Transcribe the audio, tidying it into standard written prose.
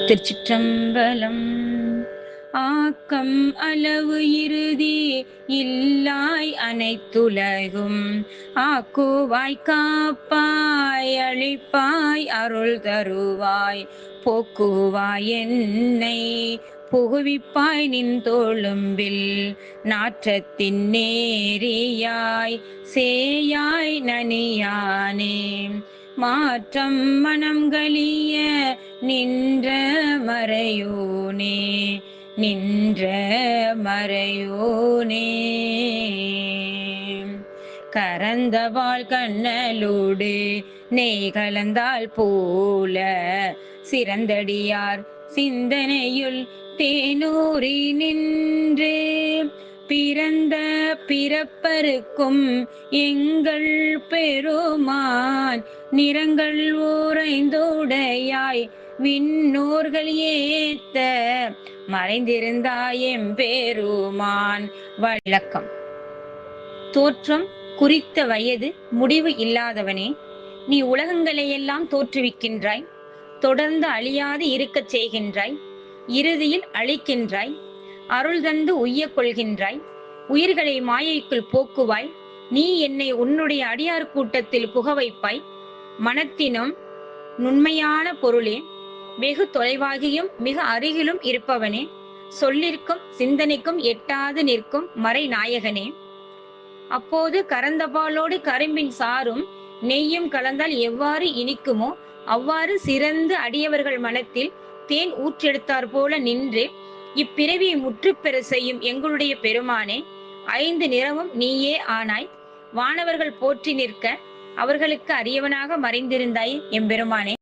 திருச்சிற்றம்பலம். ஆக்கம் அளவு இறுதி இல்லாய் அனைத்துலகும் ஆக்குவாய் காப்பாய் அழிப்பாய் அருள் தருவாய் போக்குவாய் என்னை புகுவிப்பாய் நின் தோளும்பில் நாற்றத்தின் நேரியாய் சேயாய் நனியானே மாற்றம் மனம் கலிய நின்ற மறையோனே நின்ற மறையோனே கரந்தவாள் கண்ணலோடு நெய் கலந்தால் போல சிறந்தடியார் சிந்தனையுள் தேனூரி நின்று பிறந்த பிறப்பருக்கும் எங்கள் பெருமான் நிறங்கள் ஓரைந்தோடையாய் விண்ணோர்கள் ஏத்த மறைந்திருந்தாய் எம்பெருமான். விளக்கம். தோற்றம் குறித்த வயது முடிவு இல்லாதவனே, நீ உலகங்களையெல்லாம் தோற்றுவிக்கின்றாய், தொடர்ந்து அழியாது இருக்கச் செய்கின்றாய், இறுதியில் அழிக்கின்றாய், அருள் தந்து உய்ய கொள்கின்றாய், உயிர்களை மாயைக்குள் போக்குவாய், நீ என்னை உன்னுடைய அடியார் கூட்டத்தில் புக வைப்பாய். மனத்தினும் நுண்மையான பொருளே, வெகு தொலைவாகியும் மிக அருகிலும் இருப்பவனே, சொல்லிற்கும் சிந்தனைக்கும் எட்டாது நிற்கும் மறை நாயகனே. அப்போது கரந்தபாலோடு கரும்பின் சாரும் நெய்யும் கலந்தால் எவ்வாறு இனிக்குமோ அவ்வாறு சிறந்து அடியவர்கள் மனத்தில் தேன் ஊற்றெடுத்தார் போல நின்று இப்பிறவியை முற்றுப்பெற செய்யும் எங்களுடைய பெருமானே, 5 நிறமும் நீயே ஆனாய். வானவர்கள் போற்றி நிற்க அவர்களுக்கு அரியவனாக மறைந்திருந்தாய் எம்பெருமானே.